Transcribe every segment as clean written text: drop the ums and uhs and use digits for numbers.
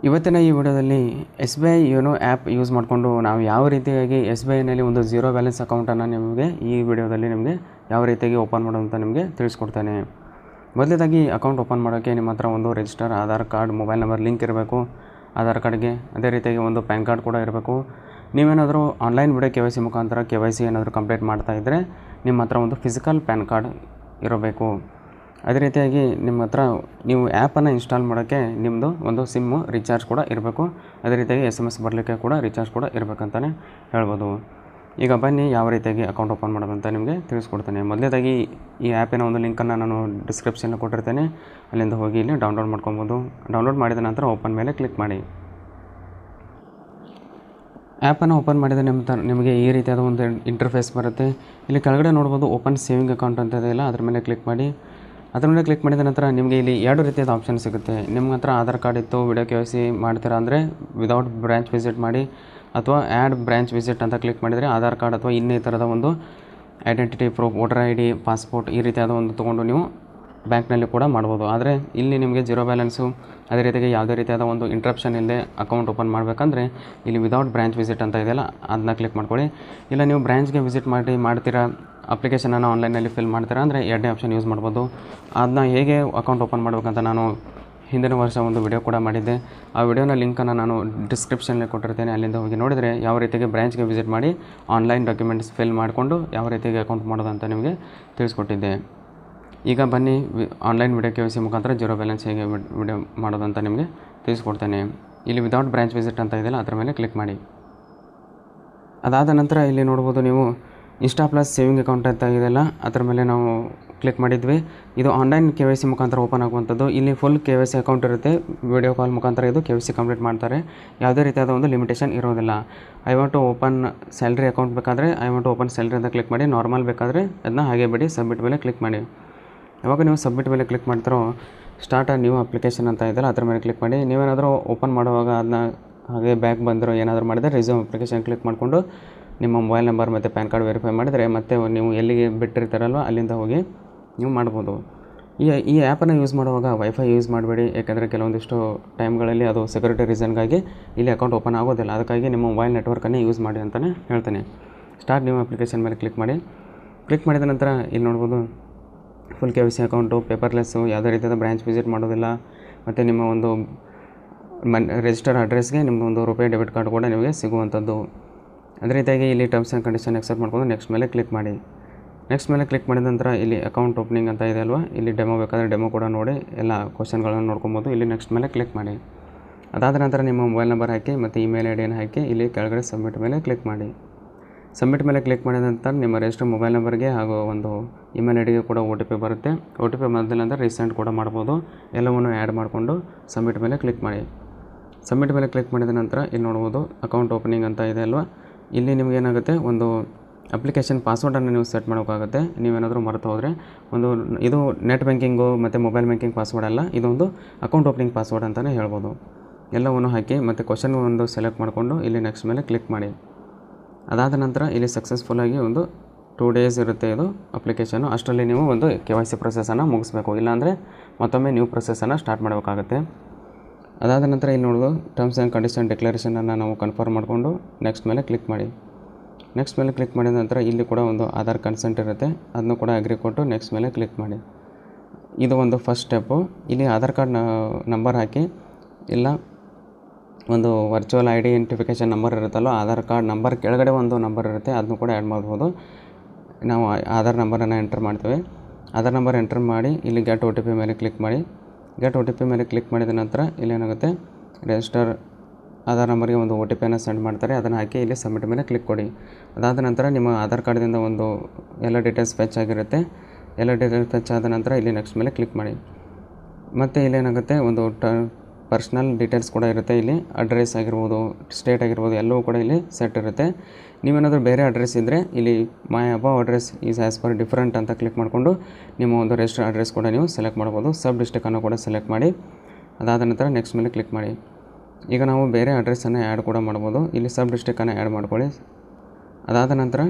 ಇವತ್ತಿನ ಈ ವಿಡಿಯೋದಲ್ಲಿ S B I YONO app use ಮಾಡಿಕೊಂಡು ನಾವು ಯಾವ ರೀತಿಯಾಗಿ ಎಸ್ ಬಿ ಐನಲ್ಲಿ ಒಂದು ಝೀರೋ ಬ್ಯಾಲೆನ್ಸ್ ಅಕೌಂಟನ್ನು ನಿಮಗೆ ಈ ವಿಡಿಯೋದಲ್ಲಿ ನಿಮಗೆ ಯಾವ ರೀತಿಯಾಗಿ ಓಪನ್ ಮಾಡೋದು ಅಂತ ನಿಮಗೆ ತಿಳಿಸ್ಕೊಡ್ತೇನೆ. ಮೊದಲನೇದಾಗಿ ಅಕೌಂಟ್ ಓಪನ್ ಮಾಡೋಕ್ಕೆ ನಿಮ್ಮ ಹತ್ರ ಒಂದು register Aadhaar card, mobile number link ಇರಬೇಕು ಆಧಾರ್ ಕಾರ್ಡ್ಗೆ. ಅದೇ ರೀತಿಯಾಗಿ ಒಂದು ಪ್ಯಾನ್ ಕಾರ್ಡ್ ಕೂಡ ಇರಬೇಕು. ನೀವೇನಾದರೂ ಆನ್ಲೈನ್ ವಿಡಿಯೋ KYC ಮುಖಾಂತರ KYC ಏನಾದರೂ ಕಂಪ್ಲೀಟ್ ಮಾಡ್ತಾಯಿದ್ದರೆ ನಿಮ್ಮ ಹತ್ರ ಒಂದು ಫಿಸಿಕಲ್ ಪ್ಯಾನ್ ಕಾರ್ಡ್ ಇರಬೇಕು. ಅದೇ ರೀತಿಯಾಗಿ ನಿಮ್ಮ ಹತ್ರ ನೀವು ಆ್ಯಪನ್ನು ಇನ್ಸ್ಟಾಲ್ ಮಾಡೋಕ್ಕೆ ನಿಮ್ಮದು ಒಂದು ಸಿಮ್ಮು ರೀಚಾರ್ಜ್ ಕೂಡ ಇರಬೇಕು. ಅದೇ ರೀತಿಯಾಗಿ SMS ಬರಲಿಕ್ಕೆ ಕೂಡ ರೀಚಾರ್ಜ್ ಕೂಡ ಇರಬೇಕಂತಲೇ ಹೇಳ್ಬೋದು. ಈಗ ಬನ್ನಿ ಯಾವ ರೀತಿಯಾಗಿ ಅಕೌಂಟ್ ಓಪನ್ ಮಾಡೋದಂತ ನಿಮಗೆ ತಿಳಿಸ್ಕೊಡ್ತೇನೆ. ಮೊದಲನೇದಾಗಿ ಈ ಆ್ಯಪಿನ ಒಂದು ಲಿಂಕನ್ನು ನಾನು ಡಿಸ್ಕ್ರಿಪ್ಷನಲ್ಲಿ ಕೊಟ್ಟಿರ್ತೇನೆ, ಅಲ್ಲಿಂದ ಹೋಗಿ ಇಲ್ಲಿ ಡೌನ್ಲೋಡ್ ಮಾಡ್ಕೊಬೋದು. ಡೌನ್ಲೋಡ್ ಮಾಡಿದ ನಂತರ ಓಪನ್ ಮೇಲೆ ಕ್ಲಿಕ್ ಮಾಡಿ. ಆ್ಯಪನ್ನು ಓಪನ್ ಮಾಡಿದ ನಿಮಗೆ ಈ ರೀತಿಯಾದ ಒಂದು ಇಂಟರ್ಫೇಸ್ ಬರುತ್ತೆ. ಇಲ್ಲಿ ಕೆಳಗಡೆ ನೋಡ್ಬೋದು ಓಪನ್ ಸೇವಿಂಗ್ ಅಕೌಂಟ್ ಅಂತ ಇದೆಯಲ್ಲ, ಅದ್ರ ಮೇಲೆ ಕ್ಲಿಕ್ ಮಾಡಿ. ಅದ್ರ ಮೇಲೆ ಕ್ಲಿಕ್ ಮಾಡಿದ ನಂತರ ನಿಮಗೆ ಇಲ್ಲಿ ಎರಡು ರೀತಿಯಾದ ಆಪ್ಷನ್ ಸಿಗುತ್ತೆ. ನಿಮ್ಮ ಹತ್ರ ಆಧಾರ್ ಕಾರ್ಡ್ ಇತ್ತು, ವಿಡಿಯೋ KYC ಮಾಡ್ತೀರಾ ಅಂದರೆ ವಿದೌಟ್ ಬ್ರ್ಯಾಂಚ್ ವಿಸಿಟ್ ಮಾಡಿ, ಅಥವಾ ಆ್ಯಡ್ ಬ್ರ್ಯಾಂಚ್ ವಿಸಿಟ್ ಅಂತ ಕ್ಲಿಕ್ ಮಾಡಿದರೆ ಆಧಾರ್ ಕಾರ್ಡ್ ಅಥವಾ ಇನ್ನಿತರದ ಒಂದು identity proof, voter ID, passport ಈ ರೀತಿಯಾದ ಒಂದು ತೊಗೊಂಡು ನೀವು ಬ್ಯಾಂಕ್ನಲ್ಲಿ ಕೂಡ ಮಾಡ್ಬೋದು. ಆದರೆ ಇಲ್ಲಿ ನಿಮಗೆ ಜೀರೋ ಬ್ಯಾಲೆನ್ಸು ಅದೇ ರೀತಿಯಾಗಿ ಯಾವುದೇ ರೀತಿಯಾದ ಒಂದು ಇಂಟ್ರಪ್ಷನ್ ಇಲ್ಲದೆ ಅಕೌಂಟ್ ಓಪನ್ ಮಾಡಬೇಕಂದ್ರೆ ಇಲ್ಲಿ ವಿದೌಟ್ ಬ್ರ್ಯಾಂಚ್ ವಿಸಿಟ್ ಅಂತ ಇದೆಯಲ್ಲ, ಅದನ್ನ ಕ್ಲಿಕ್ ಮಾಡ್ಕೊಳ್ಳಿ. ಇಲ್ಲ ನೀವು ಬ್ರ್ಯಾಂಚ್ಗೆ ವಿಸಿಟ್ ಮಾಡ್ತೀರಾ, ಅಪ್ಲಿಕೇಶನನ್ನು ಆನ್ಲೈನಲ್ಲಿ ಫಿಲ್ ಮಾಡ್ತೀರಾ ಅಂದರೆ ಎರಡನೇ ಆಪ್ಷನ್ ಯೂಸ್ ಮಾಡ್ಬೋದು. ಅದನ್ನ ಹೇಗೆ ಅಕೌಂಟ್ ಓಪನ್ ಮಾಡಬೇಕಂತ ನಾನು ಹಿಂದಿನ ವರ್ಷ ಒಂದು ವಿಡಿಯೋ ಕೂಡ ಮಾಡಿದ್ದೆ. ಆ ವಿಡಿಯೋನ ಲಿಂಕನ್ನು ನಾನು ಡಿಸ್ಕ್ರಿಪ್ಷನಲ್ಲಿ ಕೊಟ್ಟಿರ್ತೇನೆ, ಅಲ್ಲಿಂದ ಹೋಗಿ ನೋಡಿದರೆ ಯಾವ ರೀತಿಯಾಗಿ ಬ್ರ್ಯಾಂಚ್ಗೆ ವಿಸಿಟ್ ಮಾಡಿ ಆನ್ಲೈನ್ ಡಾಕ್ಯುಮೆಂಟ್ಸ್ ಫಿಲ್ ಮಾಡಿಕೊಂಡು ಯಾವ ರೀತಿಯಾಗಿ ಅಕೌಂಟ್ ಮಾಡೋದಂತ ನಿಮಗೆ ತಿಳಿಸ್ಕೊಟ್ಟಿದ್ದೆ. ಈಗ ಬನ್ನಿ ಆನ್ಲೈನ್ ವಿಡಿಯೋ KYC ಮುಖಾಂತರ ಜೀರೋ ಬ್ಯಾಲೆನ್ಸ್ ಹೇಗೆ ವಿಡಿಯೋ ಮಾಡೋದಂತ ನಿಮಗೆ ತಿಳಿಸ್ಕೊಡ್ತೇನೆ. ಇಲ್ಲಿ ವಿದೌಟ್ ಬ್ರ್ಯಾಂಚ್ ವಿಸಿಟ್ ಅಂತ ಇದೆಯಲ್ಲ, ಅದರ ಮೇಲೆ ಕ್ಲಿಕ್ ಮಾಡಿ. ಅದಾದ ನಂತರ ಇಲ್ಲಿ ನೋಡ್ಬೋದು ನೀವು ಇನ್ಸ್ಟಾ ಪ್ಲಸ್ ಸೇವಿಂಗ್ ಅಕೌಂಟ್ ಅಂತ ಇದೆಯಲ್ಲ, ಅದರ ಮೇಲೆ ನಾವು ಕ್ಲಿಕ್ ಮಾಡಿದ್ವಿ. ಇದು ಆನ್ಲೈನ್ KYC ಮುಖಾಂತರ ಓಪನ್ ಆಗುವಂಥದ್ದು. ಇಲ್ಲಿ ಫುಲ್ KYC ಅಕೌಂಟ್ ಇರುತ್ತೆ. ವಿಡಿಯೋ ಕಾಲ್ ಮುಖಾಂತರ ಇದು KYC ಕಂಪ್ಲೀಟ್ ಮಾಡ್ತಾರೆ. ಯಾವುದೇ ರೀತಿಯಾದ ಒಂದು ಲಿಮಿಟೇಷನ್ ಇರೋದಿಲ್ಲ. I want to open salary account ಬೇಕಾದರೆ I want to open salary ಅಂತ ಕ್ಲಿಕ್ ಮಾಡಿ. ನಾರ್ಮಲ್ ಬೇಕಾದರೆ ಅದನ್ನ ಹಾಗೆ ಬಿಡಿ, ಸಬ್ಮಿಟ್ ಮೇಲೆ ಕ್ಲಿಕ್ ಮಾಡಿ. ಯಾವಾಗ ನೀವು ಸಬ್ಮಿಟ್ ಮೇಲೆ ಕ್ಲಿಕ್ ಮಾಡ್ತಾರೋ ಸ್ಟಾರ್ಟ್ ಅ ನ್ಯೂ ಅಪ್ಲಿಕೇಶನ್ ಅಂತ ಇದೆಯಲ್ಲ, ಅದರ ಮೇಲೆ ಕ್ಲಿಕ್ ಮಾಡಿ. ನೀವೇನಾದರೂ ಓಪನ್ ಮಾಡುವಾಗ ಅದನ್ನ ಹಾಗೆ ಬ್ಯಾಕ್ ಬಂದಿರೋ ಏನಾದರೂ ಮಾಡಿದರೆ ರೆಸ್ಯೂಮ್ ಅಪ್ಲಿಕೇಶನ್ ಕ್ಲಿಕ್ ಮಾಡಿಕೊಂಡು ನಿಮ್ಮ ಮೊಬೈಲ್ ನಂಬರ್ ಮತ್ತು ಪ್ಯಾನ್ ಕಾರ್ಡ್ ವೆರಿಫೈ ಮಾಡಿದರೆ ಮತ್ತೆ ನೀವು ಎಲ್ಲಿಗೆ ಬಿಟ್ಟಿರ್ತಾರಲ್ವ ಅಲ್ಲಿಂದ ಹೋಗಿ ನೀವು ಮಾಡ್ಬೋದು. ಈ ಆ್ಯಪನ್ನು ಯೂಸ್ ಮಾಡುವಾಗ ವೈಫೈ ಯೂಸ್ ಮಾಡಬೇಡಿ, ಯಾಕೆಂದರೆ ಕೆಲವೊಂದಿಷ್ಟು ಟೈಮ್ಗಳಲ್ಲಿ ಅದು ಸೆಕ್ಯೂರಿಟಿ ರೀಸನ್ಗಾಗಿ ಇಲ್ಲಿ ಅಕೌಂಟ್ ಓಪನ್ ಆಗೋದಿಲ್ಲ. ಅದಕ್ಕಾಗಿ ನಿಮ್ಮ ಮೊಬೈಲ್ ನೆಟ್ವರ್ಕನ್ನೇ ಯೂಸ್ ಮಾಡಿ ಅಂತಲೇ ಹೇಳ್ತೇನೆ. ಸ್ಟಾರ್ಟ್ ನ್ಯೂ ಅಪ್ಲಿಕೇಶನ್ ಮೇಲೆ ಕ್ಲಿಕ್ ಮಾಡಿ. ಕ್ಲಿಕ್ ಮಾಡಿದ ನಂತರ ಇಲ್ಲಿ ನೋಡ್ಬೋದು ಫುಲ್ KYC ಅಕೌಂಟು, ಪೇಪರ್ಲೆಸ್ಸು, ಯಾವುದೇ ರೀತಿಯಾದ ಬ್ರ್ಯಾಂಚ್ ವಿಸಿಟ್ ಮಾಡೋದಿಲ್ಲ. ಮತ್ತು ನಿಮ್ಮ ಒಂದು ರಿಜಿಸ್ಟರ್ ಅಡ್ರೆಸ್ಗೆ ನಿಮ್ಮದು ಒಂದು ರೂಪಾಯಿ ಡೆಬಿಟ್ ಕಾರ್ಡ್ ಕೂಡ ನಿಮಗೆ ಸಿಗುವಂಥದ್ದು. ಅದೇ ರೀತಿಯಾಗಿ ಇಲ್ಲಿ ಟರ್ಮ್ಸ್ ಆ್ಯಂಡ್ ಕಂಡೀಷನ್ ಎಕ್ಸೆಪ್ಟ್ ಮಾಡ್ಕೊಂಡು ನೆಕ್ಸ್ಟ್ ಮೇಲೆ ಕ್ಲಿಕ್ ಮಾಡಿ. ನೆಕ್ಸ್ಟ್ ಮೇಲೆ ಕ್ಲಿಕ್ ಮಾಡಿದ ನಂತರ ಇಲ್ಲಿ ಅಕೌಂಟ್ ಓಪನಿಂಗ್ ಅಂತ ಇದೆ ಅಲ್ವಾ, ಇಲ್ಲಿ ಡೆಮೋ ಬೇಕಾದರೆ ಡೆಮೋ ಕೂಡ ನೋಡಿ ಎಲ್ಲ ಕ್ವಶನ್ಗಳನ್ನು ನೋಡ್ಕೊಬೋದು. ಇಲ್ಲಿ ನೆಕ್ಸ್ಟ್ ಮೇಲೆ ಕ್ಲಿಕ್ ಮಾಡಿ. ಅದಾದ ನಂತರ ನಿಮ್ಮ ಮೊಬೈಲ್ ನಂಬರ್ ಹಾಕಿ ಮತ್ತು ಇಮೇಲ್ ID ಹಾಕಿ ಇಲ್ಲಿ ಕೆಳಗಡೆ ಸಬ್ಮಿಟ್ ಮೇಲೆ ಕ್ಲಿಕ್ ಮಾಡಿ. ಸಬ್ಮಿಟ್ ಮೇಲೆ ಕ್ಲಿಕ್ ಮಾಡಿದ ನಂತರ ನಿಮ್ಮ ರಿಜಿಸ್ಟರ್ ಮೊಬೈಲ್ ನಂಬರ್ಗೆ ಹಾಗೂ ಒಂದು ಇಮೇಲ್ IDಗೆ ಕೂಡ OTP ಬರುತ್ತೆ. OTP ಬಂದ ನಂತರ ರೀಸೆಂಟ್ ಕೂಡ ಮಾಡ್ಬೋದು. ಎಲ್ಲವನ್ನು ಆ್ಯಡ್ ಮಾಡಿಕೊಂಡು ಸಬ್ಮಿಟ್ ಮೇಲೆ ಕ್ಲಿಕ್ ಮಾಡಿ. ಸಬ್ಮಿಟ್ ಮೇಲೆ ಕ್ಲಿಕ್ ಮಾಡಿದ ನಂತರ ಇಲ್ಲಿ ನೋಡ್ಬೋದು ಅಕೌಂಟ್ ಓಪನಿಂಗ್ ಅಂತ ಇದೆ ಅಲ್ವಾ, ಇಲ್ಲಿ ನಿಮಗೇನಾಗುತ್ತೆ ಒಂದು ಅಪ್ಲಿಕೇಶನ್ ಪಾಸ್ವರ್ಡನ್ನು ನೀವು ಸೆಟ್ ಮಾಡೋಕ್ಕಾಗುತ್ತೆ. ನೀವೇನಾದರೂ ಮರೆತು ಹೋದರೆ ಇದು ನೆಟ್ ಬ್ಯಾಂಕಿಂಗು ಮತ್ತು ಮೊಬೈಲ್ ಬ್ಯಾಂಕಿಂಗ್ ಪಾಸ್ವರ್ಡ್ ಅಲ್ಲ, ಇದೊಂದು ಅಕೌಂಟ್ ಓಪನಿಂಗ್ ಪಾಸ್ವರ್ಡ್ ಅಂತಲೇ ಹೇಳ್ಬೋದು. ಎಲ್ಲವನ್ನು ಹಾಕಿ ಮತ್ತು ಕ್ವಶನ್ ಒಂದು ಸೆಲೆಕ್ಟ್ ಮಾಡಿಕೊಂಡು ಇಲ್ಲಿ ನೆಕ್ಸ್ಟ್ ಮೇಲೆ ಕ್ಲಿಕ್ ಮಾಡಿ. ಅದಾದ ನಂತರ ಇಲ್ಲಿ ಸಕ್ಸಸ್ಫುಲ್ಲಾಗಿ ಒಂದು 2 days ಇರುತ್ತೆ ಇದು ಅಪ್ಲಿಕೇಶನು. ಅಷ್ಟರಲ್ಲಿ ನೀವು ಒಂದು KYC ಪ್ರೊಸೆಸನ್ನು ಮುಗಿಸ್ಬೇಕು, ಇಲ್ಲಾಂದರೆ ಮತ್ತೊಮ್ಮೆ ನ್ಯೂ ಪ್ರೊಸೆಸನ್ನು ಸ್ಟಾರ್ಟ್ ಮಾಡಬೇಕಾಗುತ್ತೆ. ಅದಾದ ನಂತರ ಇಲ್ಲಿ ನೋಡೋದು ಟರ್ಮ್ಸ್ ಆ್ಯಂಡ್ ಕಂಡೀಷನ್ ಡಿಕ್ಲರೇಷನನ್ನು ನಾವು ಕನ್ಫರ್ಮ್ ಮಾಡಿಕೊಂಡು ನೆಕ್ಸ್ಟ್ ಮೇಲೆ ಕ್ಲಿಕ್ ಮಾಡಿ. ನೆಕ್ಸ್ಟ್ ಮೇಲೆ ಕ್ಲಿಕ್ ಮಾಡಿದ ನಂತರ ಇಲ್ಲಿ ಕೂಡ ಒಂದು ಆಧಾರ್ ಕನ್ಸೆಂಟ್ ಇರುತ್ತೆ, ಅದನ್ನು ಕೂಡ ಅಗ್ರಿ ಕೊಟ್ಟು ನೆಕ್ಸ್ಟ್ ಮೇಲೆ ಕ್ಲಿಕ್ ಮಾಡಿ. ಇದು ಒಂದು ಫಸ್ಟ್ ಸ್ಟೆಪ್ಪು. ಇಲ್ಲಿ ಆಧಾರ್ ಕಾರ್ಡ್ ನಂಬರ್ ಹಾಕಿ, ಇಲ್ಲ ಒಂದು ವರ್ಚುವಲ್ ಐಡೆಂಟಿಫಿಕೇಷನ್ ನಂಬರ್ ಇರುತ್ತಲ್ಲ, ಆಧಾರ್ ಕಾರ್ಡ್ ನಂಬರ್ ಕೆಳಗಡೆ ಒಂದು ನಂಬರ್ ಇರುತ್ತೆ, ಅದನ್ನು ಕೂಡ ಆ್ಯಡ್ ಮಾಡ್ಬೋದು. ನಾವು ಆಧಾರ್ ನಂಬರನ್ನು ಎಂಟರ್ ಮಾಡ್ತೇವೆ. ಆಧಾರ್ ನಂಬರ್ ಎಂಟರ್ ಮಾಡಿ ಇಲ್ಲಿ ಗೆಟ್ OTP ಮೇಲೆ ಕ್ಲಿಕ್ ಮಾಡಿ. ಗೆಟ್ OTP ಮೇಲೆ ಕ್ಲಿಕ್ ಮಾಡಿದ ನಂತರ ಇಲ್ಲೇನಾಗುತ್ತೆ ರಿಜಿಸ್ಟರ್ ಆಧಾರ್ ನಂಬರ್ಗೆ ಒಂದು OTPಯನ್ನು ಸೆಂಡ್ ಮಾಡ್ತಾರೆ, ಅದನ್ನು ಹಾಕಿ ಇಲ್ಲಿ ಸಬ್ಮಿಟ್ ಮೇಲೆ ಕ್ಲಿಕ್ ಕೊಡಿ. ಅದಾದ ನಂತರ ನಿಮ್ಮ ಆಧಾರ್ ಕಾರ್ಡ್ದಿಂದ ಒಂದು ಎಲ್ಲ ಡೀಟೇಲ್ಸ್ ಫೆಚ್ ಆಗಿರುತ್ತೆ. ಎಲ್ಲ ಡೀಟೇಲ್ಸ್ ಫೆಚ್ ಆದ ನಂತರ ಇಲ್ಲಿ ನೆಕ್ಸ್ಟ್ ಮೇಲೆ ಕ್ಲಿಕ್ ಮಾಡಿ. ಮತ್ತು ಇಲ್ಲೇನಾಗುತ್ತೆ ಒಂದು ಪರ್ಸ್ನಲ್ ಡೀಟೇಲ್ಸ್ ಕೂಡ ಇರುತ್ತೆ. ಇಲ್ಲಿ ಅಡ್ರೆಸ್ ಆಗಿರ್ಬೋದು, ಸ್ಟೇಟ್ ಆಗಿರ್ಬೋದು, ಎಲ್ಲವೂ ಕೂಡ ಇಲ್ಲಿ ಸೆಟ್ ಇರುತ್ತೆ. ನೀವೇನಾದರೂ ಬೇರೆ ಅಡ್ರೆಸ್ ಇದ್ದರೆ ಇಲ್ಲಿ my above address is as per different ಅಂತ ಕ್ಲಿಕ್ ಮಾಡಿಕೊಂಡು ನಿಮ್ಮ ಒಂದು ರಿಜಿಸ್ಟರ್ ಅಡ್ರೆಸ್ ಕೂಡ ನೀವು ಸೆಲೆಕ್ಟ್ ಮಾಡ್ಬೋದು. ಸಬ್ ಡಿಸ್ಟ್ರಿಕ್ಟನ್ನು ಕೂಡ ಸೆಲೆಕ್ಟ್ ಮಾಡಿ. ಅದಾದ ನಂತರ ನೆಕ್ಸ್ಟ್ ಮೇಲೆ ಕ್ಲಿಕ್ ಮಾಡಿ. ಈಗ ನಾವು ಬೇರೆ ಅಡ್ರೆಸ್ಸನ್ನು ಆ್ಯಡ್ ಕೂಡ ಮಾಡ್ಬೋದು. ಇಲ್ಲಿ ಸಬ್ ಡಿಸ್ಟ್ರಿಕ್ಟನ್ನು ಆ್ಯಡ್ ಮಾಡ್ಕೊಳ್ಳಿ. ಅದಾದ ನಂತರ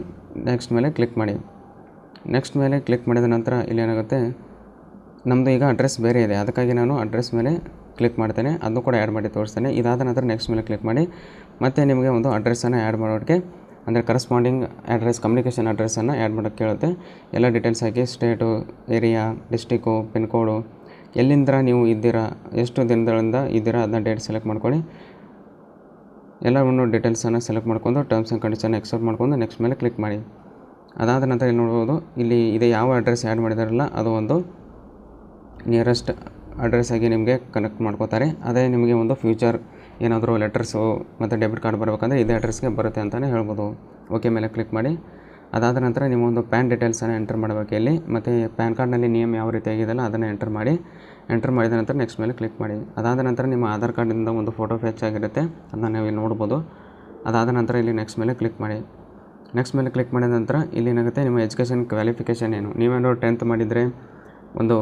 ನೆಕ್ಸ್ಟ್ ಮೇಲೆ ಕ್ಲಿಕ್ ಮಾಡಿ. ನೆಕ್ಸ್ಟ್ ಮೇಲೆ ಕ್ಲಿಕ್ ಮಾಡಿದ ನಂತರ ಇಲ್ಲೇನಾಗುತ್ತೆ ನಮ್ಮದು ಈಗ ಅಡ್ರೆಸ್ ಬೇರೆ ಇದೆ, ಅದಕ್ಕಾಗಿ ನಾನು ಅಡ್ರೆಸ್ ಮೇಲೆ ಕ್ಲಿಕ್ ಮಾಡ್ತೇನೆ, ಅದನ್ನು ಕೂಡ ಆ್ಯಡ್ ಮಾಡಿ ತೋರಿಸ್ತೇನೆ. ಇದಾದ ನಂತರ ನೆಕ್ಸ್ಟ್ ಮೇಲೆ ಕ್ಲಿಕ್ ಮಾಡಿ ಮತ್ತೆ ನಿಮಗೆ ಒಂದು ಅಡ್ರೆಸ್ಸನ್ನು ಆ್ಯಡ್ ಮಾಡೋಕ್ಕೆ, ಅಂದರೆ ಕರೆಸ್ಪಾಂಡಿಂಗ್ ಅಡ್ರೆಸ್, ಕಮ್ಯುನಿಕೇಷನ್ ಅಡ್ರೆಸ್ಸನ್ನು ಆ್ಯಡ್ ಮಾಡೋಕ್ಕೆ ಕೇಳುತ್ತೆ. ಎಲ್ಲ ಡೀಟೇಲ್ಸ್ ಹಾಕಿ, state, area, district, pin code, ಎಲ್ಲಿಂದ ನೀವು ಇದ್ದೀರಾ, ಎಷ್ಟು ದಿನಗಳಿಂದ ಇದ್ದೀರಾ ಅದನ್ನ ಡೇಟ್ ಸೆಲೆಕ್ಟ್ ಮಾಡ್ಕೊಳ್ಳಿ. ಎಲ್ಲವನ್ನು ಡೀಟೇಲ್ಸನ್ನು ಸೆಲೆಕ್ಟ್ ಮಾಡ್ಕೊಂಡು ಟರ್ಮ್ಸ್ ಆ್ಯಂಡ್ ಕಂಡೀಷನ್ ಎಕ್ಸೆಪ್ಟ್ ಮಾಡ್ಕೊಂಡು ನೆಕ್ಸ್ಟ್ ಮೇಲೆ ಕ್ಲಿಕ್ ಮಾಡಿ. ಅದಾದ ನಂತರ ಇಲ್ಲಿ ನೋಡ್ಬೋದು, ಇಲ್ಲಿ ಇದೆ ಯಾವ ಅಡ್ರೆಸ್ ಆ್ಯಡ್ ಮಾಡಿದಾರಲ್ಲ ಅದು ಒಂದು ನಿಯರೆಸ್ಟ್ ಅಡ್ರೆಸ್ ಆಗಿ ನಿಮಗೆ ಕನೆಕ್ಟ್ ಮಾಡ್ಕೋತಾರೆ. ಅದೇ ನಿಮಗೆ ಒಂದು ಫ್ಯೂಚರ್ ಏನಾದರೂ ಲೆಟರ್ಸು ಮತ್ತು ಡೆಬಿಟ್ ಕಾರ್ಡ್ ಬರಬೇಕಂದ್ರೆ ಇದೇ ಅಡ್ರೆಸ್ಗೆ ಬರುತ್ತೆ ಅಂತಲೇ ಹೇಳ್ಬೋದು. ಓಕೆ ಮೇಲೆ ಕ್ಲಿಕ್ ಮಾಡಿ. ಅದಾದ ನಂತರ ನಿಮ್ಮ ಒಂದು ಪ್ಯಾನ್ ಡೀಟೇಲ್ಸನ್ನು ಎಂಟರ್ ಮಾಡಬೇಕು ಇಲ್ಲಿ, ಮತ್ತು ಪ್ಯಾನ್ ಕಾರ್ಡ್ನಲ್ಲಿ ನೇಮ್ ಯಾವ ರೀತಿ ಆಗಿದೆಯಲ್ಲ ಅದನ್ನು ಎಂಟರ್ ಮಾಡಿ. ಎಂಟರ್ ಮಾಡಿದ ನಂತರ ನೆಕ್ಸ್ಟ್ ಮೇಲೆ ಕ್ಲಿಕ್ ಮಾಡಿ. ಅದಾದ ನಂತರ ನಿಮ್ಮ ಆಧಾರ್ ಕಾರ್ಡಿಂದ ಒಂದು ಫೋಟೋ ಫೆಚ್ ಆಗಿರುತ್ತೆ, ಅದನ್ನು ನೀವು ಇಲ್ಲಿ ನೋಡ್ಬೋದು. ಅದಾದ ನಂತರ ಇಲ್ಲಿ ನೆಕ್ಸ್ಟ್ ಮೇಲೆ ಕ್ಲಿಕ್ ಮಾಡಿ. ನೆಕ್ಸ್ಟ್ ಮೇಲೆ ಕ್ಲಿಕ್ ಮಾಡಿದ ನಂತರ ಇಲ್ಲಿ ಏನಾಗುತ್ತೆ, ನಿಮ್ಮ ಎಜುಕೇಷನ್ ಕ್ವಾಲಿಫಿಕೇಷನ್ ಏನು, ನೀವೇನಾದ್ರು 10th ಮಾಡಿದರೆ ಒಂದು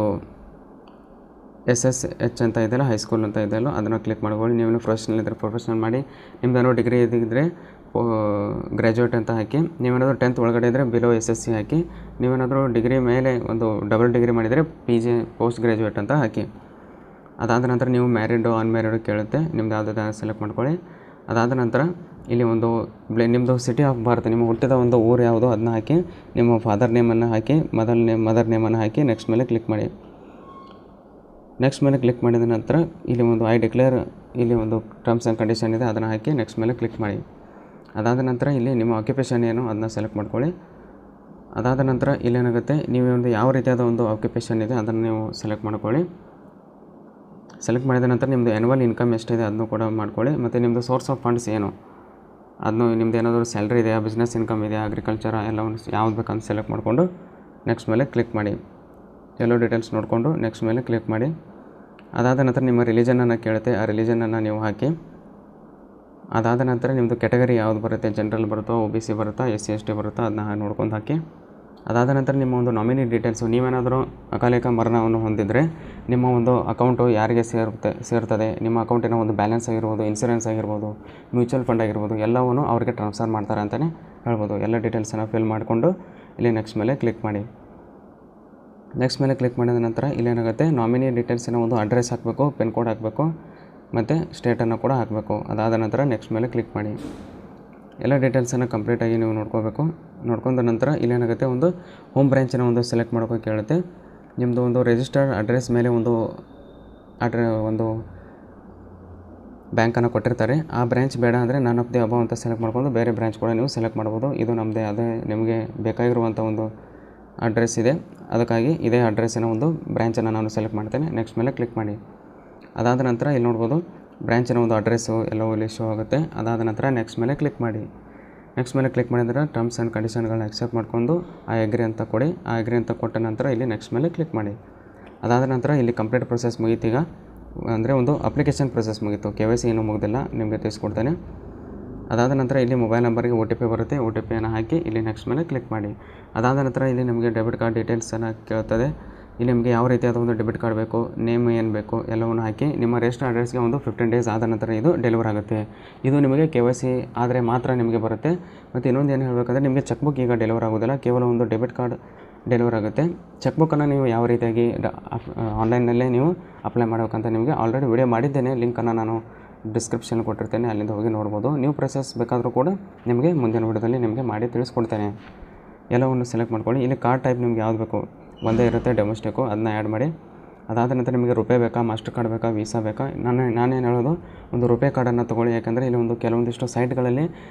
SSH ಅಂತ ಇದೆಯಲ್ಲ, ಹೈಸ್ಕೂಲ್ ಅಂತ ಇದೆಯಲ್ಲ ಅದನ್ನು ಕ್ಲಿಕ್ ಮಾಡ್ಕೊಳ್ಳಿ. ನೀವೇನು ಪ್ರೊಫೆಷ್ನಲ್ ಇದ್ದರೆ ಪ್ರೊಫೆಷ್ನಲ್ ಮಾಡಿ, ನಿಮ್ದೇನೋ ಡಿಗ್ರಿ ಇದ್ದಿದ್ದರೆ ಗ್ರ್ಯಾಜುಯೇಟ್ ಅಂತ ಹಾಕಿ, ನೀವೇನಾದರೂ 10th ಒಳಗಡೆ ಇದ್ದರೆ ಬಿಲೋ SSC ಹಾಕಿ, ನೀವೇನಾದರೂ ಡಿಗ್ರಿ ಮೇಲೆ ಒಂದು ಡಬಲ್ ಡಿಗ್ರಿ ಮಾಡಿದರೆ PG ಪೋಸ್ಟ್ ಗ್ರ್ಯಾಜುಯೇಟ್ ಅಂತ ಹಾಕಿ. ಅದಾದ ನಂತರ ನೀವು ಮ್ಯಾರಿಡು ಅನ್ಮ್ಯಾರಿಡು ಕೇಳುತ್ತೆ, ನಿಮ್ದು ಯಾವುದಾದ್ರು ಸೆಲೆಕ್ಟ್ ಮಾಡ್ಕೊಳ್ಳಿ. ಅದಾದ ನಂತರ ಇಲ್ಲಿ ಒಂದು ನಿಮ್ಮದು ಸಿಟಿ ಆಫ್ ಬರ್ತ್, ನಿಮ್ಮ ಹುಟ್ಟಿದ ಒಂದು ಊರು ಯಾವುದು ಅದನ್ನ ಹಾಕಿ, ನಿಮ್ಮ ಫಾದರ್ ನೇಮನ್ನು ಹಾಕಿ, ಮದರ್ ನೇಮನ್ನು ಹಾಕಿ ನೆಕ್ಸ್ಟ್ ಮೇಲೆ ಕ್ಲಿಕ್ ಮಾಡಿ. ನೆಕ್ಸ್ಟ್ ಮೇಲೆ ಕ್ಲಿಕ್ ಮಾಡಿದ ನಂತರ ಇಲ್ಲಿ ಒಂದು ಐ ಡಿಕ್ಲೇರ್, ಇಲ್ಲಿ ಒಂದು ಟರ್ಮ್ಸ್ ಆ್ಯಂಡ್ ಕಂಡೀಷನ್ ಇದೆ ಅದನ್ನು ಹಾಕಿ ನೆಕ್ಸ್ಟ್ ಮೇಲೆ ಕ್ಲಿಕ್ ಮಾಡಿ. ಅದಾದ ನಂತರ ಇಲ್ಲಿ ನಿಮ್ಮ ಆಕ್ಯುಪೇಷನ್ ಏನು ಅದನ್ನ ಸೆಲೆಕ್ಟ್ ಮಾಡ್ಕೊಳ್ಳಿ. ಅದಾದ ನಂತರ ಇಲ್ಲೇನಾಗುತ್ತೆ, ನೀವು ಒಂದು ಯಾವ ರೀತಿಯಾದ ಒಂದು ಆಕ್ಯುಪೇಷನ್ ಇದೆ ಅದನ್ನು ನೀವು ಸೆಲೆಕ್ಟ್ ಮಾಡ್ಕೊಳ್ಳಿ. ಸೆಲೆಕ್ಟ್ ಮಾಡಿದ ನಂತರ ನಿಮ್ಮದು ಆ್ಯನ್ಯುವಲ್ ಇನ್ಕಮ್ ಎಷ್ಟಿದೆ ಅದನ್ನು ಕೂಡ ಮಾಡ್ಕೊಳ್ಳಿ. ಮತ್ತು ನಿಮ್ಮದು ಸೋರ್ಸ್ ಆಫ್ ಫಂಡ್ಸ್ ಏನು, ಅದನ್ನು ನಿಮ್ಮದು ಏನಾದರೂ ಸ್ಯಾಲ್ರಿ ಇದೆಯಾ, ಬಿಸ್ನೆಸ್ ಇನ್ಕಮ್ ಇದೆಯಾ, ಅಗ್ರಿಕಲ್ಚರ, ಎಲ್ಲವನ್ನು ಯಾವ್ದು ಬೇಕಂತ ಸೆಲೆಕ್ಟ್ ಮಾಡಿಕೊಂಡು ನೆಕ್ಸ್ಟ್ ಮೇಲೆ ಕ್ಲಿಕ್ ಮಾಡಿ. ಎಲ್ಲೋ ಡೀಟೇಲ್ಸ್ ನೋಡಿಕೊಂಡು ನೆಕ್ಸ್ಟ್ ಮೇಲೆ ಕ್ಲಿಕ್ ಮಾಡಿ. ಅದಾದ ನಂತರ ನಿಮ್ಮ ರಿಲಿಜನನ್ನು ಕೇಳುತ್ತೆ, ಆ ರಿಲಿಜನನ್ನು ನೀವು ಹಾಕಿ. ಅದಾದ ನಂತರ ನಿಮ್ಮದು ಕ್ಯಾಟಗರಿ ಯಾವುದು ಬರುತ್ತೆ, ಜನರಲ್ ಬರುತ್ತೋ, OBC ಬರುತ್ತಾ, SC ST ಬರುತ್ತಾ ಅದನ್ನ ನೋಡ್ಕೊಂಡು ಹಾಕಿ. ಅದಾದ ನಂತರ ನಿಮ್ಮ ಒಂದು ನಾಮಿನಿ ಡೀಟೇಲ್ಸು, ನೀವೇನಾದರೂ ಅಕಾಲಿಕ ಮರಣವನ್ನು ಹೊಂದಿದರೆ ನಿಮ್ಮ ಒಂದು ಅಕೌಂಟು ಯಾರಿಗೆ ಸೇರ್ತದೆ, ನಿಮ್ಮ ಅಕೌಂಟಿನ ಒಂದು ಬ್ಯಾಲೆನ್ಸ್ ಆಗಿರ್ಬೋದು, ಇನ್ಸೂರೆನ್ಸ್ ಆಗಿರ್ಬೋದು, ಮ್ಯೂಚುವಲ್ ಫಂಡ್ ಆಗಿರ್ಬೋದು, ಎಲ್ಲವೂ ಅವರಿಗೆ ಟ್ರಾನ್ಸ್ಫರ್ ಮಾಡ್ತಾರೆ ಅಂತಲೇ ಹೇಳ್ಬೋದು. ಎಲ್ಲ ಡೀಟೇಲ್ಸನ್ನು ಫಿಲ್ ಮಾಡಿಕೊಂಡು ಇಲ್ಲಿ ನೆಕ್ಸ್ಟ್ ಮೇಲೆ ಕ್ಲಿಕ್ ಮಾಡಿ. ನೆಕ್ಸ್ಟ್ ಮೇಲೆ ಕ್ಲಿಕ್ ಮಾಡಿದ ನಂತರ ಇಲ್ಲೇನಾಗುತ್ತೆ, ನಾಮಿನಿ ಡೀಟೇಲ್ಸಿನ ಒಂದು ಅಡ್ರೆಸ್ ಹಾಕಬೇಕು, ಪಿನ್ ಕೋಡ್ ಹಾಕಬೇಕು ಮತ್ತು ಸ್ಟೇಟನ್ನು ಕೂಡ ಹಾಕಬೇಕು. ಅದಾದ ನಂತರ ನೆಕ್ಸ್ಟ್ ಮೇಲೆ ಕ್ಲಿಕ್ ಮಾಡಿ. ಎಲ್ಲ ಡೀಟೇಲ್ಸನ್ನು ಕಂಪ್ಲೀಟಾಗಿ ನೀವು ನೋಡ್ಕೋಬೇಕು. ನೋಡ್ಕೊಂಡ ನಂತರ ಇಲ್ಲೇನಾಗುತ್ತೆ, ಒಂದು ಹೋಮ್ ಬ್ರ್ಯಾಂಚಿನ ಒಂದು ಸೆಲೆಕ್ಟ್ ಮಾಡೋಕ್ಕೆ ಕೇಳುತ್ತೆ. ನಿಮ್ಮದು ಒಂದು ರಿಜಿಸ್ಟರ್ಡ್ ಅಡ್ರೆಸ್ ಮೇಲೆ ಒಂದು ಬ್ಯಾಂಕನ್ನು ಕೊಟ್ಟಿರ್ತಾರೆ, ಆ ಬ್ರ್ಯಾಂಚ್ ಬೇಡ ಅಂದರೆ ನನ್ ಆಫ್ ದಿ ಅಬವ್ ಅಂತ ಸೆಲೆಕ್ಟ್ ಮಾಡ್ಕೊಂಡು ಬೇರೆ ಬ್ರ್ಯಾಂಚ್ ಕೂಡ ನೀವು ಸೆಲೆಕ್ಟ್ ಮಾಡ್ಬೋದು. ಇದು ನಮ್ಮದೇ ಅದೇ ನಿಮಗೆ ಬೇಕಾಗಿರುವಂಥ ಒಂದು ಅಡ್ರೆಸ್ ಇದೆ, ಅದಕ್ಕಾಗಿ ಇದೇ ಅಡ್ರೆಸ್ಸಿನ ಒಂದು ಬ್ರ್ಯಾಂಚನ್ನು ನಾನು ಸೆಲೆಕ್ಟ್ ಮಾಡ್ತೇನೆ. ನೆಕ್ಸ್ಟ್ ಮೇಲೆ ಕ್ಲಿಕ್ ಮಾಡಿ. ಅದಾದ ನಂತರ ಇಲ್ಲಿ ನೋಡ್ಬೋದು, ಬ್ರ್ಯಾಂಚಿನ ಒಂದು ಅಡ್ರೆಸ್ಸು ಎಲ್ಲವೂ ಇಲ್ಲಿ ಶೋ ಆಗುತ್ತೆ. ಅದಾದ ನಂತರ ನೆಕ್ಸ್ಟ್ ಮೇಲೆ ಕ್ಲಿಕ್ ಮಾಡಿ. ನೆಕ್ಸ್ಟ್ ಮೇಲೆ ಕ್ಲಿಕ್ ಮಾಡಿದರೆ ಟರ್ಮ್ಸ್ ಆ್ಯಂಡ್ ಕಂಡೀಷನ್ಗಳನ್ನ ಎಕ್ಸೆಪ್ಟ್ ಮಾಡ್ಕೊಂಡು ಆ ಅಗ್ರಿ ಅಂತ ಕೊಡಿ. ಆ ಅಗ್ರಿ ಅಂತ ಕೊಟ್ಟ ನಂತರ ಇಲ್ಲಿ ನೆಕ್ಸ್ಟ್ ಮೇಲೆ ಕ್ಲಿಕ್ ಮಾಡಿ. ಅದಾದ ನಂತರ ಇಲ್ಲಿ ಕಂಪ್ಲೀಟ್ ಪ್ರೊಸೆಸ್ ಮುಗೀತೀಗ, ಅಂದರೆ ಒಂದು ಅಪ್ಲಿಕೇಶನ್ ಪ್ರೊಸೆಸ್ ಮುಗೀತು. KYC ಏನೂ ಮುಗಿದಿಲ್ಲ, ನಿಮಗೆ ತಿಳಿಸ್ಕೊಡ್ತೇನೆ. ಅದಾದ ನಂತರ ಇಲ್ಲಿ ಮೊಬೈಲ್ ನಂಬರ್ಗೆ OTP ಬರುತ್ತೆ, OTPಯನ್ನು ಹಾಕಿ ಇಲ್ಲಿ ನೆಕ್ಸ್ಟ್ ಮೇಲೆ ಕ್ಲಿಕ್ ಮಾಡಿ. ಅದಾದ ನಂತರ ಇಲ್ಲಿ ನಿಮಗೆ ಡೆಬಿಟ್ ಕಾರ್ಡ್ ಡೀಟೇಲ್ಸನ್ನು ಕೇಳ್ತದೆ. ಇಲ್ಲಿ ನಿಮಗೆ ಯಾವ ರೀತಿಯಾದ ಒಂದು ಡೆಬಿಟ್ ಕಾರ್ಡ್ ಬೇಕು, ನೇಮ್ ಏನು ಬೇಕು ಎಲ್ಲವನ್ನು ಹಾಕಿ ನಿಮ್ಮ ರಿಜಿಸ್ಟರ್ ಅಡ್ರೆಸ್ಗೆ ಒಂದು 15 ಡೇಸ್ ಆದ ನಂತರ ಇದು ಡೆಲಿವರ್ ಆಗುತ್ತೆ. ಇದು ನಿಮಗೆ KYC ಆದರೆ ಮಾತ್ರ ನಿಮಗೆ ಬರುತ್ತೆ. ಮತ್ತು ಇನ್ನೊಂದು ಏನು ಹೇಳಬೇಕಂದ್ರೆ, ನಿಮಗೆ ಚೆಕ್ ಬುಕ್ ಈಗ ಡೆಲಿವರ್ ಆಗೋದಿಲ್ಲ, ಕೇವಲ ಒಂದು ಡೆಬಿಟ್ ಕಾರ್ಡ್ ಡೆಲಿವರ್ ಆಗುತ್ತೆ. ಚೆಕ್ ಬುಕ್ಕನ್ನು ನೀವು ಯಾವ ರೀತಿಯಾಗಿ ಆನ್ಲೈನಲ್ಲೇ ನೀವು ಅಪ್ಲೈ ಮಾಡಬೇಕಂತ ನಿಮಗೆ ಆಲ್ರೆಡಿ ವಿಡಿಯೋ ಮಾಡಿದ್ದೇನೆ, ಲಿಂಕನ್ನು ನಾನು ಡಿಸ್ಕ್ರಿಪ್ಷನ್ ಕೊಟ್ಟಿರ್ತೇನೆ, ಅಲ್ಲಿಂದ ಹೋಗಿ ನೋಡ್ಬೋದು. ನೀವು ಪ್ರೊಸೆಸ್ ಬೇಕಾದರೂ ಕೂಡ ನಿಮಗೆ ಮುಂದಿನ ವಿಡಿಯೋದಲ್ಲಿ ನಿಮಗೆ ಮಾಡಿ ತಿಳಿಸ್ಕೊಡ್ತೇನೆ. ಎಲ್ಲವನ್ನು ಸೆಲೆಕ್ಟ್ ಮಾಡ್ಕೊಳ್ಳಿ. ಇಲ್ಲಿ ಕಾರ್ಡ್ ಟೈಪ್ ನಿಮ್ಗೆ ಯಾವ್ದು ಬೇಕು, ಒಂದೇ ಇರುತ್ತೆ ಡೊಮೆಸ್ಟಿಕ್ಕು, ಅದನ್ನ ಆ್ಯಡ್ ಮಾಡಿ. ಅದಾದ ನಂತರ ನಿಮಗೆ ರುಪೇ ಬೇಕಾ, ಮಾಸ್ಟರ್ ಕಾರ್ಡ್ ಬೇಕಾ, ವೀಸಾ ಬೇಕಾ, ನಾನೇನು ಹೇಳೋದು, ಒಂದು ರುಪೇ ಕಾರ್ಡನ್ನು ತೊಗೊಳ್ಳಿ. ಯಾಕಂದರೆ ಇಲ್ಲಿ ಒಂದು ಕೆಲವೊಂದಿಷ್ಟು ಸೈಟ್ಗಳಲ್ಲಿ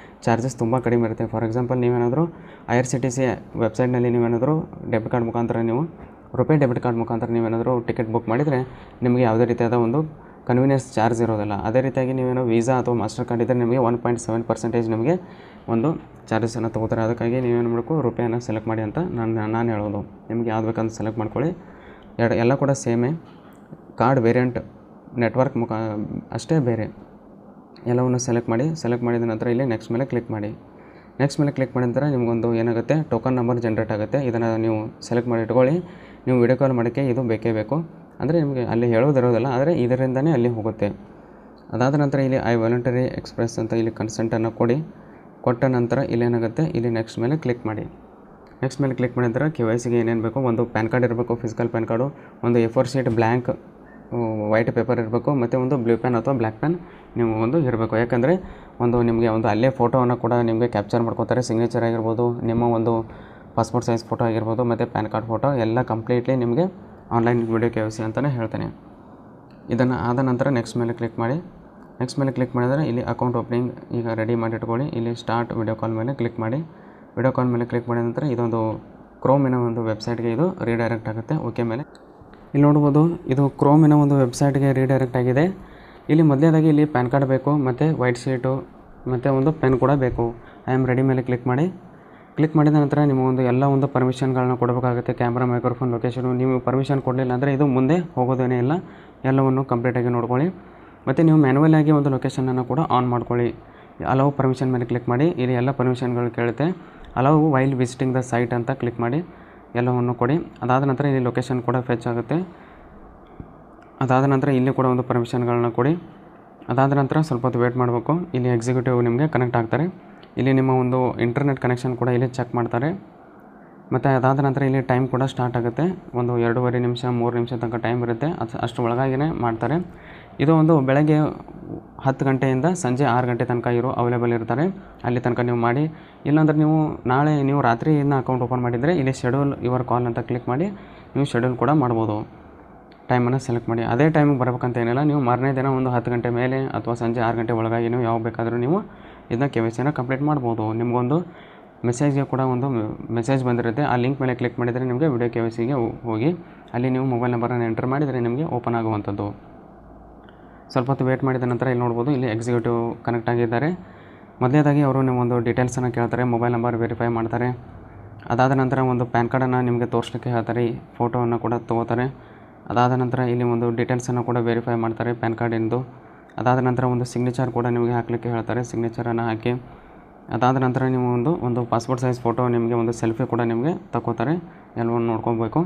ಚಾರ್ಜಸ್ ತುಂಬ ಕಡಿಮೆ ಇರುತ್ತೆ. ಫಾರ್ ಎಕ್ಸಾಂಪಲ್, ನೀವೇನಾದರೂ IRCTC ವೆಬ್ಸೈಟ್ನಲ್ಲಿ ನೀವೇನಾದರೂ ಡೆಬಿಟ್ ಕಾರ್ಡ್ ಮುಖಾಂತರ ನೀವು ರುಪೇ ಡೆಬಿಟ್ ಕಾರ್ಡ್ ಮುಖಾಂತರ ನೀವೇನಾದರೂ ಟಿಕೆಟ್ ಬುಕ್ ಮಾಡಿದರೆ ನಿಮಗೆ ಯಾವುದೇ ರೀತಿಯಾದ ಒಂದು ಕನ್ವೀನಿಯನ್ಸ್ ಚಾರ್ಜ್ ಇರೋದಿಲ್ಲ. ಅದೇ ರೀತಿಯಾಗಿ ನೀವೇನೋ ವೀಸಾ ಅಥವಾ ಮಾಸ್ಟರ್ ಕಾರ್ಡ್ ಇದ್ದರೆ ನಿಮಗೆ 1.7% ನಿಮಗೆ ಒಂದು ಚಾರ್ಜಸನ್ನು ತೊಗೋತಾರೆ. ಅದಕ್ಕಾಗಿ ನೀವೇನು ಮಾಡಬೇಕು, ರುಪೇನ ಸೆಲೆಕ್ಟ್ ಮಾಡಿ ಅಂತ ನಾನು ಹೇಳೋದು. ನಿಮಗೆ ಯಾವ್ದು ಬೇಕಂತ ಸೆಲೆಕ್ಟ್ ಮಾಡ್ಕೊಳ್ಳಿ. ಎಲ್ಲ ಕೂಡ ಸೇಮೇ, ಕಾರ್ಡ್ ವೇರಿಯಂಟ್ ನೆಟ್ವರ್ಕ್ ಅಷ್ಟೇ ಬೇರೆ. ಎಲ್ಲವನ್ನು ಸೆಲೆಕ್ಟ್ ಮಾಡಿ. ಸೆಲೆಕ್ಟ್ ಮಾಡಿದ ನಂತರ ಇಲ್ಲಿ ನೆಕ್ಸ್ಟ್ ಮೇಲೆ ಕ್ಲಿಕ್ ಮಾಡಿ. ನೆಕ್ಸ್ಟ್ ಮೇಲೆ ಕ್ಲಿಕ್ ಮಾಡಿದ ನಂತರ ನಿಮಗೊಂದು ಏನಾಗುತ್ತೆ, ಟೋಕನ್ ನಂಬರ್ ಜನ್ರೇಟ್ ಆಗುತ್ತೆ. ಇದನ್ನು ನೀವು ಸೆಲೆಕ್ಟ್ ಮಾಡಿ ಇಟ್ಕೊಳ್ಳಿ. ನೀವು ವಿಡಿಯೋ ಕಾಲ್ ಮಾಡೋಕ್ಕೆ ಇದು ಬೇಕೇ ಬೇಕು. ಅಂದರೆ ನಿಮಗೆ ಅಲ್ಲಿ ಹೇಳೋದಿರೋದಿಲ್ಲ, ಆದರೆ ಇದರಿಂದನೇ ಅಲ್ಲಿ ಹೋಗುತ್ತೆ. ಅದಾದ ನಂತರ ಇಲ್ಲಿ ಐ ವಾಲಂಟರಿ ಎಕ್ಸ್ಪ್ರೆಸ್ ಅಂತ ಇಲ್ಲಿ ಕನ್ಸೆಂಟನ್ನು ಕೊಟ್ಟ ನಂತರ ಇಲ್ಲೇನಾಗುತ್ತೆ, ಇಲ್ಲಿ ನೆಕ್ಸ್ಟ್ ಮೇಲೆ ಕ್ಲಿಕ್ ಮಾಡಿ. ನೆಕ್ಸ್ಟ್ ಮೇಲೆ ಕ್ಲಿಕ್ ಮಾಡಿದ ನಂತರ KYCಗೆ ಏನೇನು ಬೇಕು, ಒಂದು ಪ್ಯಾನ್ ಕಾರ್ಡ್ ಇರಬೇಕು, ಫಿಸಿಕಲ್ ಪ್ಯಾನ್ ಕಾರ್ಡು, ಒಂದು A4 sheet blank white paper ಇರಬೇಕು ಮತ್ತು ಒಂದು ಬ್ಲೂ ಪೆನ್ ಅಥವಾ ಬ್ಲ್ಯಾಕ್ ಪೆನ್ ನೀವು ಒಂದು ಇರಬೇಕು. ಯಾಕಂದರೆ ಒಂದು ನಿಮಗೆ ಒಂದು ಅಲ್ಲೇ ಫೋಟೋವನ್ನು ಕೂಡ ನಿಮಗೆ ಕ್ಯಾಪ್ಚರ್ ಮಾಡ್ಕೋತಾರೆ. ಸಿಗ್ನೇಚರ್ ಆಗಿರ್ಬೋದು, ನಿಮ್ಮ ಒಂದು ಪಾಸ್ಪೋರ್ಟ್ ಸೈಜ್ ಫೋಟೋ ಆಗಿರ್ಬೋದು ಮತ್ತು ಪ್ಯಾನ್ ಕಾರ್ಡ್ ಫೋಟೋ ಎಲ್ಲ ಕಂಪ್ಲೀಟ್ಲಿ ನಿಮಗೆ ಆನ್ಲೈನ್ ವಿಡಿಯೋ KYC ಅಂತಲೇ ಹೇಳ್ತೇನೆ. ಇದನ್ನು ಆದ ನಂತರ ನೆಕ್ಸ್ಟ್ ಮೇಲೆ ಕ್ಲಿಕ್ ಮಾಡಿ. ನೆಕ್ಸ್ಟ್ ಮೇಲೆ ಕ್ಲಿಕ್ ಮಾಡಿದರೆ ಇಲ್ಲಿ ಅಕೌಂಟ್ ಓಪನಿಂಗ್ ಈಗ ರೆಡಿ ಮಾಡಿ ಇಟ್ಕೊಳ್ಳಿ. ಇಲ್ಲಿ ಸ್ಟಾರ್ಟ್ ವಿಡಿಯೋ ಕಾಲ್ ಮೇಲೆ ಕ್ಲಿಕ್ ಮಾಡಿ. ವಿಡಿಯೋ ಕಾಲ್ ಮೇಲೆ ಕ್ಲಿಕ್ ಮಾಡಿದ ನಂತರ ಇದೊಂದು ಕ್ರೋಮಿನ ಒಂದು ವೆಬ್ಸೈಟ್ಗೆ ಇದು ರೀಡೈರೆಕ್ಟ್ ಆಗುತ್ತೆ. ಓಕೆ ಮೇಲೆ ಇಲ್ಲಿ ನೋಡ್ಬೋದು, ಇದು ಕ್ರೋಮಿನ ಒಂದು ವೆಬ್ಸೈಟ್ಗೆ ರೀಡೈರೆಕ್ಟ್ ಆಗಿದೆ. ಇಲ್ಲಿ ಮೊದಲನೇದಾಗಿ ಇಲ್ಲಿ ಪ್ಯಾನ್ ಕಾರ್ಡ್ ಬೇಕು ಮತ್ತು ವೈಟ್ ಶೀಟು ಮತ್ತು ಒಂದು ಪೆನ್ ಕೂಡ ಬೇಕು. ಐ ಆಮ್ ರೆಡಿ ಮೇಲೆ ಕ್ಲಿಕ್ ಮಾಡಿ. ಕ್ಲಿಕ್ ಮಾಡಿದ ನಂತರ ನಿಮ್ಮ ಒಂದು ಎಲ್ಲ ಒಂದು ಪರ್ಮಿಷನ್ಗಳನ್ನ ಕೊಡಬೇಕಾಗುತ್ತೆ. Camera, microphone, location. ನೀವು ಪರ್ಮಿಷನ್ ಕೊಡಲಿಲ್ಲ ಅಂದರೆ ಇದು ಮುಂದೆ ಹೋಗೋದೇನೇ ಇಲ್ಲ. ಎಲ್ಲವನ್ನು ಕಂಪ್ಲೀಟಾಗಿ ನೋಡ್ಕೊಳ್ಳಿ. ಮತ್ತು ನೀವು ಮ್ಯಾನ್ಯುವಲ್ ಆಗಿ ಒಂದು ಲೊಕೇಶನನ್ನು ಕೂಡ ಆನ್ ಮಾಡ್ಕೊಳ್ಳಿ. ಅಲೌ ಪರ್ಮಿಷನ್ ಮೇಲೆ ಕ್ಲಿಕ್ ಮಾಡಿ. ಇಲ್ಲಿ ಎಲ್ಲ ಪರ್ಮಿಷನ್ಗಳು ಕೇಳುತ್ತೆ. Allow while visiting the site ಅಂತ ಕ್ಲಿಕ್ ಮಾಡಿ ಎಲ್ಲವನ್ನು ಕೊಡಿ. ಅದಾದ ನಂತರ ಇಲ್ಲಿ ಲೊಕೇಶನ್ ಕೂಡ ಫೆಚ್ ಆಗುತ್ತೆ. ಅದಾದ ನಂತರ ಇಲ್ಲಿ ಕೂಡ ಒಂದು ಪರ್ಮಿಷನ್ಗಳನ್ನ ಕೊಡಿ. ಅದಾದ ನಂತರ ಸ್ವಲ್ಪ ಹೊತ್ತು ವೇಟ್ ಮಾಡಬೇಕು. ಇಲ್ಲಿ ಎಕ್ಸಿಕ್ಯೂಟಿವ್ ನಿಮಗೆ ಕನೆಕ್ಟ್ ಆಗ್ತಾರೆ. ಇಲ್ಲಿ ನಿಮ್ಮ ಒಂದು ಇಂಟರ್ನೆಟ್ ಕನೆಕ್ಷನ್ ಕೂಡ ಇಲ್ಲಿ ಚೆಕ್ ಮಾಡ್ತಾರೆ. ಮತ್ತು ಅದಾದ ನಂತರ ಇಲ್ಲಿ ಟೈಮ್ ಕೂಡ ಸ್ಟಾರ್ಟ್ ಆಗುತ್ತೆ. ಒಂದು 2.5 ನಿಮಿಷ 3 ನಿಮಿಷ ತನಕ ಟೈಮ್ ಇರುತ್ತೆ. ಅಷ್ಟು ಒಳಗಾಗಿಯೇ ಮಾಡ್ತಾರೆ. ಇದು ಒಂದು ಬೆಳಗ್ಗೆ 10 ಗಂಟೆಯಿಂದ ಸಂಜೆ 6 ಗಂಟೆ ತನಕ ಅವೈಲೇಬಲ್ ಇರ್ತಾರೆ. ಅಲ್ಲಿ ತನಕ ನೀವು ಮಾಡಿ. ಇಲ್ಲಾಂದರೆ ನೀವು ನಾಳೆ ನೀವು ರಾತ್ರಿಯಿಂದ ಅಕೌಂಟ್ ಓಪನ್ ಮಾಡಿದರೆ ಇಲ್ಲಿ ಶೆಡ್ಯೂಲ್ ಯುವರ್ ಕಾಲ್ ಅಂತ ಕ್ಲಿಕ್ ಮಾಡಿ ನೀವು ಶೆಡ್ಯೂಲ್ ಕೂಡ ಮಾಡ್ಬೋದು. ಟೈಮನ್ನು ಸೆಲೆಕ್ಟ್ ಮಾಡಿ. ಅದೇ ಟೈಮಿಗೆ ಬರಬೇಕಂತ ಏನಿಲ್ಲ. ನೀವು ಮಾರನೇ ದಿನ ಒಂದು 10 ಗಂಟೆ ಮೇಲೆ ಅಥವಾ ಸಂಜೆ 6 ಗಂಟೆ ಒಳಗಾಗಿ ನೀವು ಯಾವಾಗ ಬೇಕಾದರೂ ನೀವು ಇದನ್ನ KYCನ ಕಂಪ್ಲೀಟ್ ಮಾಡ್ಬೋದು. ನಿಮಗೊಂದು ಮೆಸೇಜ್ಗೆ ಕೂಡ ಒಂದು ಮೆಸೇಜ್ ಬಂದಿರುತ್ತೆ. ಆ ಲಿಂಕ್ ಮೇಲೆ ಕ್ಲಿಕ್ ಮಾಡಿದರೆ ನಿಮಗೆ ವಿಡಿಯೋ KYCಗೆ ಹೋಗಿ ಅಲ್ಲಿ ನೀವು ಮೊಬೈಲ್ ನಂಬರನ್ನು ಎಂಟರ್ ಮಾಡಿದರೆ ನಿಮಗೆ ಓಪನ್ ಆಗುವಂಥದ್ದು. ಸ್ವಲ್ಪ ಹೊತ್ತು ವೇಟ್ ಮಾಡಿದ ನಂತರ ಇಲ್ಲಿ ನೋಡ್ಬೋದು, ಇಲ್ಲಿ ಎಕ್ಸಿಕ್ಯೂಟಿವ್ ಕನೆಕ್ಟ್ ಆಗಿದ್ದಾರೆ. ಮೊದಲನೇದಾಗಿ ಅವರು ನಿಮ್ಮೊಂದು ಡೀಟೇಲ್ಸನ್ನು ಕೇಳ್ತಾರೆ. ಮೊಬೈಲ್ ನಂಬರ್ ವೆರಿಫೈ ಮಾಡ್ತಾರೆ. ಅದಾದ ನಂತರ ಒಂದು ಪ್ಯಾನ್ ಕಾರ್ಡನ್ನು ನಿಮಗೆ ತೋರಿಸ್ಲಿಕ್ಕೆ ಹೇಳ್ತಾರೆ. ಫೋಟೋವನ್ನು ಕೂಡ ತೊಗೋತಾರೆ. ಅದಾದ ನಂತರ ಇಲ್ಲಿ ಒಂದು ಡೀಟೇಲ್ಸನ್ನು ಕೂಡ ವೆರಿಫೈ ಮಾಡ್ತಾರೆ ಪ್ಯಾನ್ ಕಾರ್ಡಿಂದು. ಅದಾದ ನಂತರ ಒಂದು ಸಿಗ್ನೇಚರ್ ಕೂಡ ನಿಮಗೆ ಹಾಕಲಿಕ್ಕೆ ಹೇಳ್ತಾರೆ. ಸಿಗ್ನೇಚರನ್ನು ಹಾಕಿ ಅದಾದ ನಂತರ ನೀವು ಒಂದು ಪಾಸ್ಪೋರ್ಟ್ ಸೈಜ್ ಫೋಟೋ ನಿಮಗೆ ಒಂದು ಸೆಲ್ಫಿ ಕೂಡ ನಿಮಗೆ ತಗೋತಾರೆ. ಎಲ್ಲವನ್ನು ನೋಡ್ಕೊಬೇಕು.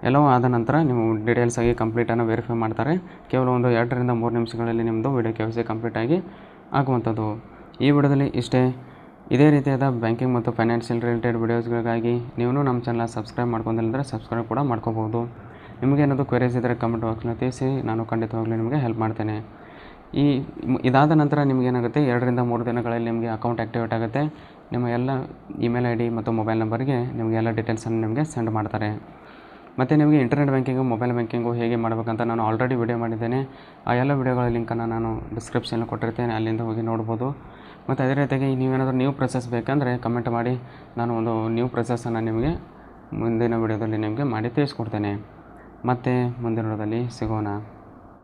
ಎಲ್ಲವೂ ಆದ ನಂತರ ನೀವು ಡೀಟೇಲ್ಸಾಗಿ ಕಂಪ್ಲೀಟನ್ನು ವೆರಿಫೈ ಮಾಡ್ತಾರೆ. ಕೇವಲ ಒಂದು 2 ರಿಂದ 3 ನಿಮಿಷಗಳಲ್ಲಿ ನಿಮ್ಮದು ವಿಡಿಯೋ KYC ಕಂಪ್ಲೀಟಾಗಿ ಆಗುವಂಥದ್ದು. ಈ ವಿಡಿಯೋದಲ್ಲಿ ಇಷ್ಟೇ. ಇದೇ ರೀತಿಯಾದ ಬ್ಯಾಂಕಿಂಗ್ ಮತ್ತು ಫೈನಾನ್ಷಿಯಲ್ ರಿಲೇಟೆಡ್ ವಿಡಿಯೋಸ್ಗಳಿಗಾಗಿ ನೀವು ನಮ್ಮ ಚಾನಲ್ ಸಬ್ಸ್ಕ್ರೈಬ್ ಮಾಡ್ಕೊಂಡಿಲ್ಲಂದರೆ ಸಬ್ಸ್ಕ್ರೈಬ್ ಕೂಡ ಮಾಡ್ಕೋಬೋದು. ನಿಮಗೇನಾದರೂ ಕ್ವೆರೀಸ್ ಇದ್ದರೆ ಕಮೆಂಟ್ ಬಾಕ್ಸ್ನ ತಿಳಿಸಿ, ನಾನು ಖಂಡಿತವಾಗ್ಲೂ ನಿಮಗೆ ಹೆಲ್ಪ್ ಮಾಡ್ತೇನೆ. ಇದಾದ ನಂತರ ನಿಮಗೇನಾಗುತ್ತೆ 2 ರಿಂದ 3 ದಿನಗಳಲ್ಲಿ ನಿಮಗೆ ಅಕೌಂಟ್ ಆ್ಯಕ್ಟಿವೇಟ್ ಆಗುತ್ತೆ. ನಿಮ್ಮ ಎಲ್ಲ ಇಮೇಲ್ ID ಮತ್ತು ಮೊಬೈಲ್ ನಂಬರ್ಗೆ ನಿಮಗೆ ಎಲ್ಲ ಡೀಟೇಲ್ಸನ್ನು ನಿಮಗೆ ಸೆಂಡ್ ಮಾಡ್ತಾರೆ. ಮತ್ತು ನಿಮಗೆ ಇಂಟರ್ನೆಟ್ ಬ್ಯಾಂಕಿಂಗು, ಮೊಬೈಲ್ ಬ್ಯಾಂಕಿಂಗು ಹೇಗೆ ಮಾಡಬೇಕಂತ ನಾನು ಆಲ್ರೆಡಿ ವಿಡಿಯೋ ಮಾಡಿದ್ದೇನೆ. ಆ ಎಲ್ಲ ವಿಡಿಯೋಗಳ ಲಿಂಕನ್ನು ನಾನು ಡಿಸ್ಕ್ರಿಪ್ಷನಲ್ಲಿ ಕೊಟ್ಟಿರ್ತೇನೆ. ಅಲ್ಲಿಂದ ಹೋಗಿ ನೋಡ್ಬೋದು. ಮತ್ತು ಅದೇ ರೀತಿಯಾಗಿ ನೀವೇನಾದರೂ ನ್ಯೂ ಪ್ರೊಸೆಸ್ ಬೇಕಂದರೆ ಕಮೆಂಟ್ ಮಾಡಿ. ನಾನು ಒಂದು ನ್ಯೂ ಪ್ರೊಸೆಸನ್ನು ನಿಮಗೆ ಮುಂದಿನ ವಿಡಿಯೋದಲ್ಲಿ ನಿಮಗೆ ಮಾಡಿ ತಿಳಿಸ್ಕೊಡ್ತೇನೆ. ಮತ್ತೆ ಮುಂದಿನ ವಿಡಿಯೋದಲ್ಲಿ ಸಿಗೋಣ.